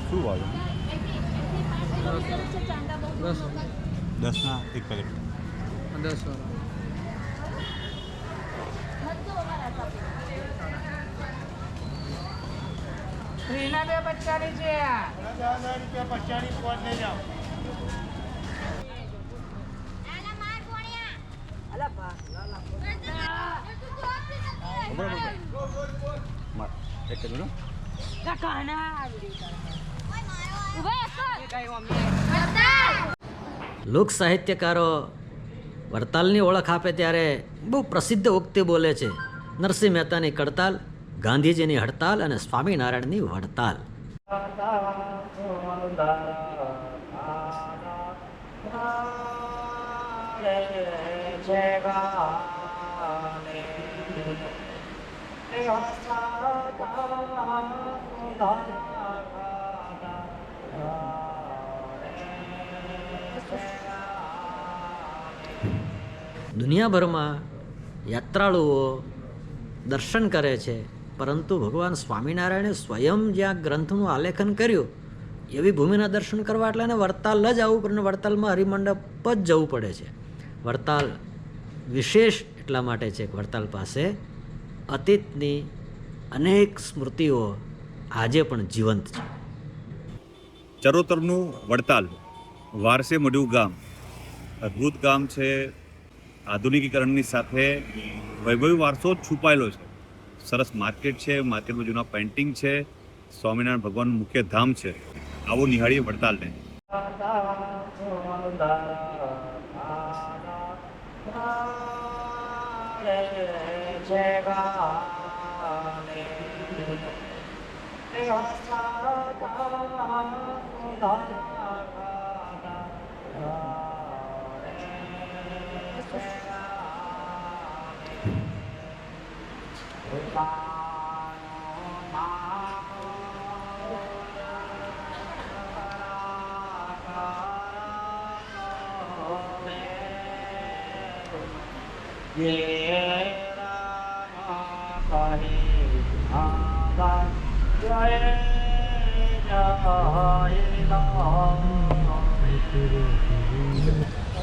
શું ભાવ 10 10ના એક પેકેટ 10 વાળા. રીના બે બચ્ચાની છે એક જ મિનિટ લોક સાહિત્યકારો વડતાલની ઓળખ આપે ત્યારે બહુ પ્રસિદ્ધ ઉક્તિ બોલે છે. નરસિંહ મહેતાની કડતાલ, ગાંધીજીની હડતાલ અને સ્વામિનારાયણની વડતાલ. દુનિયાભરમાં યાત્રાળુઓ દર્શન કરે છે, પરંતુ ભગવાન સ્વામિનારાયણે સ્વયં જ્યાં ગ્રંથનું આલેખન કર્યું એવી ભૂમિના દર્શન કરવા એટલે એને વડતાલ જ આવવું પડે. વડતાલમાં હરિમંડપ જ જવું પડે છે. વડતાલ વિશેષ એટલા માટે છે કે વડતાલ પાસે અતીતની અનેક સ્મૃતિઓ આજે પણ જીવંત છે. ચરોતરનું વડતાલ વારસે મળ્યું ગામ, અદ્ભુત ગામ છે. આધુનિકીકરણની સાથે વૈભવી વારસો છુપાયેલો છે. સરસ માર્કેટ છે, માર્કેટમાં જૂના પેઇન્ટિંગ છે, સ્વામિનારાયણ ભગવાનનું મુખ્ય ધામ છે. આવો નિહાળીએ વડતાલને.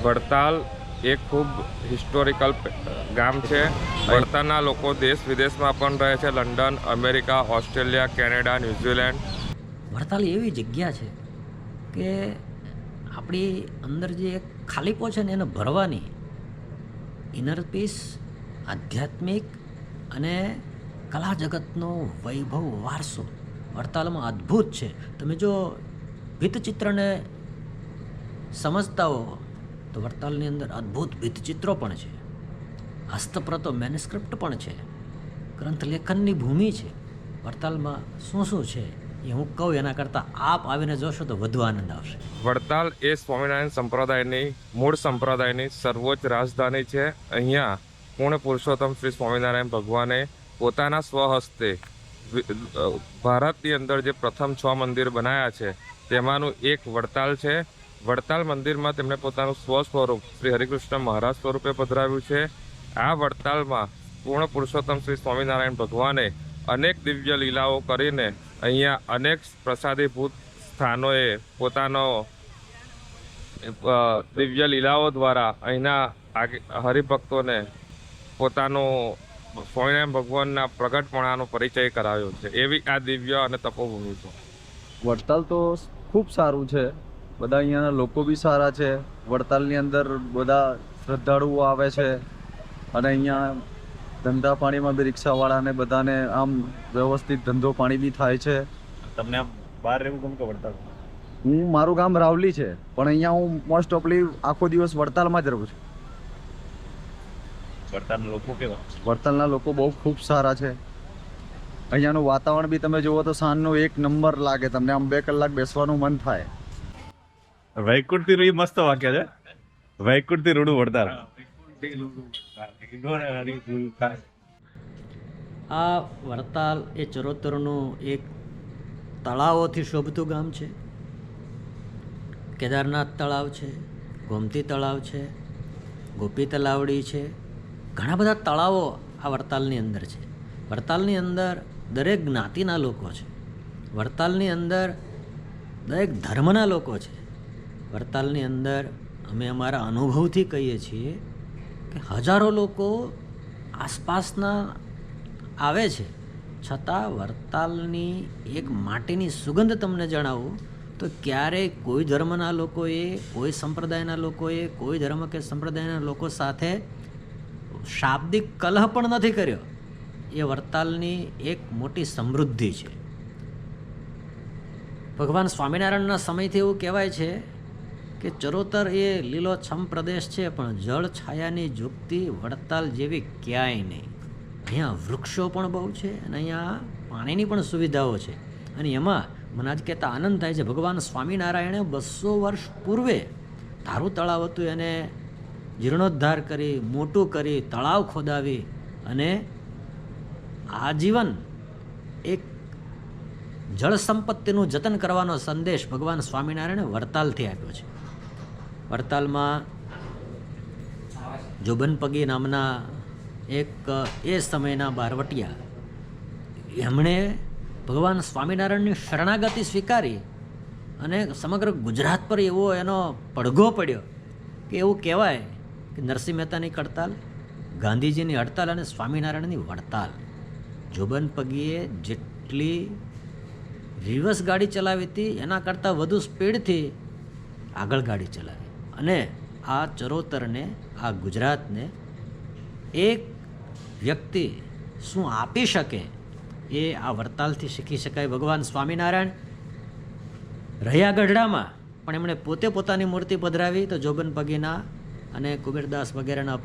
વડતાલ એક ખૂબ હિસ્ટોરિકલ ગામ છે. વડતાલના લોકો દેશ વિદેશમાં પણ રહે છે. London, America, Australia, Canada, New Zealand. Vadtal એવી જગ્યા છે કે આપણી અંદર જે એક ખાલીપો છે ને એને ભરવાની ઇનર પીસ, આધ્યાત્મિક અને કલા જગતનો વૈભવ વારસો વડતાલમાં અદ્ભુત છે. તમે જો ભીતચિત્રને સમજતા હો તો વડતાલની અંદર અદ્ભુત ભીતચિત્રો પણ છે, હસ્તપ્રતો મેન્યુસ્ક્રિપ્ટ પણ છે, ગ્રંથલેખનની ભૂમિ છે. વડતાલમાં શું શું છે એ હું કહું એના કરતાં આપ આવીને જોશો તો વધુ આનંદ આવશે. વડતાલ એ સ્વામિનારાયણ સંપ્રદાયની મૂળ સંપ્રદાયની સર્વોચ્ચ રાજધાની છે. અહીંયા પૂર્ણ પુરુષોત્તમ શ્રી સ્વામિનારાયણ ભગવાને પોતાના સ્વહસ્તે ભારતની અંદર જે પ્રથમ 6 મંદિર બનાવ્યા છે તેમાંનું એક વડતાલ છે. વડતાલ મંદિરમાં તેમણે પોતાનું સ્વસ્વરૂપ શ્રી હરિકૃષ્ણ મહારાજ સ્વરૂપે પધરાવ્યું છે. આ વડતાલમાં પૂર્ણ પુરુષોત્તમ શ્રી સ્વામિનારાયણ ભગવાને અનેક દિવ્ય લીલાઓ કરીને અહીંયા અનેક પ્રસાદીભૂત સ્થાનોએ પોતાનો દિવ્ય લીલાઓ દ્વારા અહીંના હરિભક્તોને પોતાનો સ્વામિનારાયણ ભગવાનના પ્રગટપણાનો પરિચય કરાવ્યો છે. એવી આ દિવ્ય અને તપોભૂમિ છે. વડતાલ તો ખૂબ સારું છે. બધા અહીંયાના લોકો બી સારા છે. વડતાલની અંદર બધા શ્રદ્ધાળુઓ આવે છે અને અહીંયા ધંધા પાણીમાં બી રિક્ષાવાળાને બધાને આમ વ્યવસ્થિત ધંધો પાણી બી થાય છે. તમને આમ બહાર રહેવું ગમે કે વડતાલ? મારું ગામ રાવલી છે પણ અહીંયા હું મોસ્ટ ઓફલી આખો દિવસ વડતાલમાં જ રહું છું. વડતાલના લોકો કેવા? વડતાલના લોકો બહુ ખૂબ સારા છે. અહીંયાનું વાતાવરણ બી તમે જુઓ તો સાંજનો એક નંબર લાગે. તમને આમ 2 કલાક બેસવાનું મન થાય. વૈકુંઠથી રૂડી મસ્ત વાક્ય છે. વૈકુંઠથી રૂડું વડતાલ. આ વડતાલ એ ચરોતરનું એક તળાવોથી શોભતું ગામ છે. કેદારનાથ તળાવ છે, ગોમતી તળાવ છે, ગોપી તલાવડી છે. ઘણા બધા તળાવો આ વડતાલની અંદર છે. વડતાલની અંદર દરેક જ્ઞાતિના લોકો છે. વડતાલની અંદર દરેક ધર્મના લોકો છે. વડતાલની અંદર અમે અમારા અનુભવથી કહીએ છીએ કે હજારો લોકો આસપાસના આવે છે, છતાં વડતાલની એક માટીની સુગંધ તમને જણાવું તો ક્યારેય કોઈ ધર્મના લોકોએ, કોઈ સંપ્રદાયના લોકોએ, કોઈ ધર્મ કે સંપ્રદાયના લોકો સાથે શાબ્દિક કલહ પણ નથી કર્યો. એ વડતાલની એક મોટી સમૃદ્ધિ છે. ભગવાન સ્વામિનારાયણના સમયથી એવું કહેવાય છે કે ચરોતર એ લીલોછમ પ્રદેશ છે, પણ જળ છાયાની જુગતી વડતાલ જેવી ક્યાંય નહીં. અહીંયા વૃક્ષો પણ બહુ છે અને અહીંયા પાણીની પણ સુવિધાઓ છે. અને એમાં મને આજ કહેતા આનંદ થાય છે, ભગવાન સ્વામિનારાયણે 200 વર્ષ પૂર્વે ધારું તળાવ હતું એને જીર્ણોદ્ધાર કરી, મોટું કરી, તળાવ ખોદાવી અને આજીવન એક જળ સંપત્તિનું જતન કરવાનો સંદેશ ભગવાન સ્વામિનારાયણે વડતાલથી આપ્યો છે. વડતાલમાં જોબનપગી નામના એક એ સમયના બારવટિયા, એમણે ભગવાન સ્વામિનારાયણની શરણાગતિ સ્વીકારી અને સમગ્ર ગુજરાત પર એવો એનો પડઘો પડ્યો કે એવું કહેવાય કે નરસિંહ મહેતાની કડતાલ, ગાંધીજીની હડતાલ અને સ્વામિનારાયણની વડતાલ. જોબનપગીએ જેટલી રિવર્સ ગાડી ચલાવી હતી એના કરતાં વધુ સ્પીડથી આગળ ગાડી ચલાવી અને આ ચરોતરને, આ ગુજરાતને એક વ્યક્તિ શું આપી શકે એ આ વડતાલથી શીખી શકાય. ભગવાન સ્વામિનારાયણ રહ્યા ગઢડામાં, પણ એમણે પોતે પોતાની મૂર્તિ પધરાવી તો જોબનપગીના અને કુબેરદાસ વગેરેના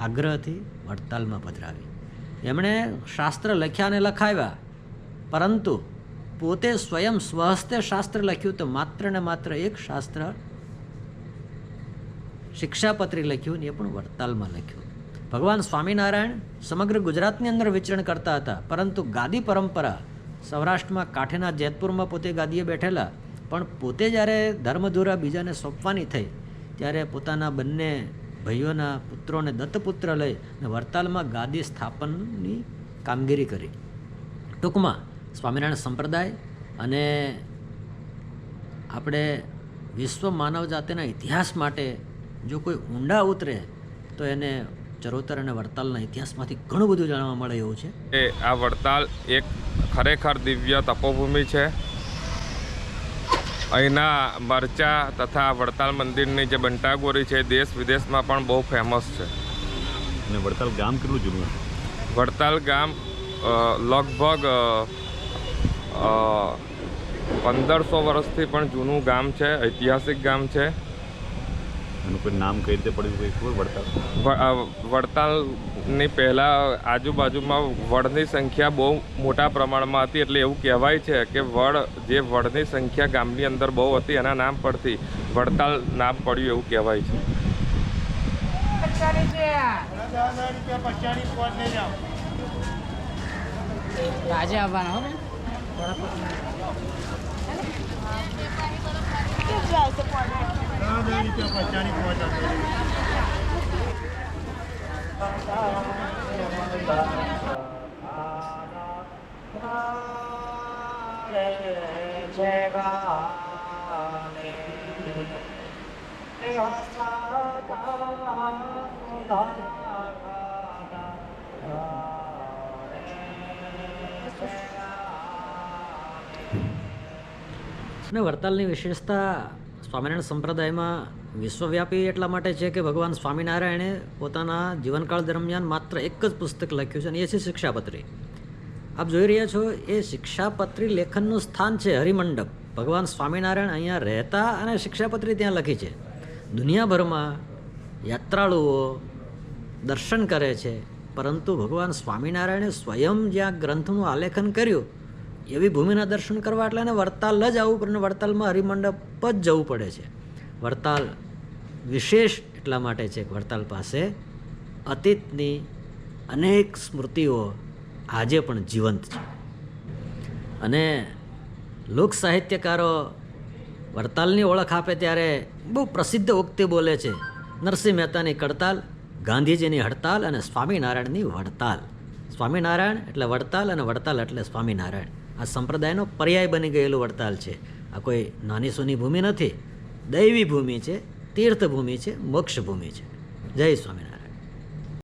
આગ્રહથી વડતાલમાં પધરાવી. એમણે શાસ્ત્ર લખ્યા અને લખાવ્યા, પરંતુ પોતે સ્વયં સ્વહસ્તે શાસ્ત્ર લખ્યું તો માત્ર ને માત્ર એક શાસ્ત્ર શિક્ષાપત્રી લખ્યું ને એ પણ વડતાલમાં લખ્યું. ભગવાન સ્વામિનારાયણ સમગ્ર ગુજરાતની અંદર વિચરણ કરતા હતા, પરંતુ ગાદી પરંપરા સૌરાષ્ટ્રમાં કાંઠેના જેતપુરમાં પોતે ગાદીએ બેઠેલા, પણ પોતે જ્યારે ધર્મધુરા બીજાને સોંપવાની થઈ ત્યારે પોતાના બંને ભાઈઓના પુત્રોને દત્તપુત્ર લઈ અને વડતાલમાં ગાદી સ્થાપનની કામગીરી કરી. ટૂંકમાં સ્વામિનારાયણ સંપ્રદાય અને આપણે વિશ્વ માનવ જાતિના ઇતિહાસ માટે જો કોઈ ઊંડા ઉતરે તો એને ચરોતર અને વડતાલના ઇતિહાસમાંથી ઘણું બધું જાણવા મળે એવું છે. આ વડતાલ એક ખરેખર દિવ્ય તપોભૂમિ છે. અહીંના મરચા તથા વડતાલ મંદિરની જે બંટાગોરી છે દેશ વિદેશમાં પણ બહુ ફેમસ છે. અને વડતાલ ગામ કેટલું જૂનું છે? વડતાલ ગામ લગભગ 1500 વર્ષથી પણ જૂનું ગામ છે, ઐતિહાસિક ગામ છે. એનું કોઈ નામ કઈ રીતે પડ્યું કોઈ ખબર? વડતાલની પહેલાં આજુબાજુમાં વડની સંખ્યા બહુ મોટા પ્રમાણમાં હતી, એટલે એવું કહેવાય છે કે વડની સંખ્યા ગામની અંદર બહુ હતી, એના નામ પરથી વડતાલ નામ પડ્યું એવું કહેવાય છે. આજે આવવાના હો અને વડતાલની વિશેષતા સ્વામિનારાયણ સંપ્રદાયમાં વિશ્વવ્યાપી એટલા માટે છે કે ભગવાન સ્વામિનારાયણે પોતાના જીવનકાળ દરમિયાન માત્ર એક જ પુસ્તક લખ્યું છે અને એ છે શિક્ષાપત્રી. આપ જોઈ રહ્યા છો એ શિક્ષાપત્રી લેખનનું સ્થાન છે હરિમંડપ. ભગવાન સ્વામિનારાયણ અહીંયા રહેતા અને શિક્ષાપત્રી ત્યાં લખી છે. દુનિયાભરમાં યાત્રાળુઓ દર્શન કરે છે, પરંતુ ભગવાન સ્વામિનારાયણે સ્વયં જ્યાં ગ્રંથનું આલેખન કર્યું એવી ભૂમિના દર્શન કરવા એટલે એને વડતાલ જ આવવું પડે. વડતાલમાં હરિમંડપ જ જવું પડે છે. વડતાલ વિશેષ એટલા માટે છે કે વડતાલ પાસે અતીતની અનેક સ્મૃતિઓ આજે પણ જીવંત છે. અને લોક સાહિત્યકારો વડતાલની ઓળખ આપે ત્યારે બહુ પ્રસિદ્ધ ઉક્તિ બોલે છે, નરસિંહ મહેતાની કડતાલ, ગાંધીજીની હડતાલ અને સ્વામિનારાયણની વડતાલ. સ્વામિનારાયણ એટલે વડતાલ અને વડતાલ એટલે સ્વામિનારાયણ. આ સંપ્રદાયનો પર્યાય બની ગયેલું વડતાલ છે. આ કોઈ નાની સૂની ભૂમિ નથી, દૈવી ભૂમિ છે, તીર્થભૂમિ છે, મોક્ષ ભૂમિ છે. જય સ્વામિનારાયણ.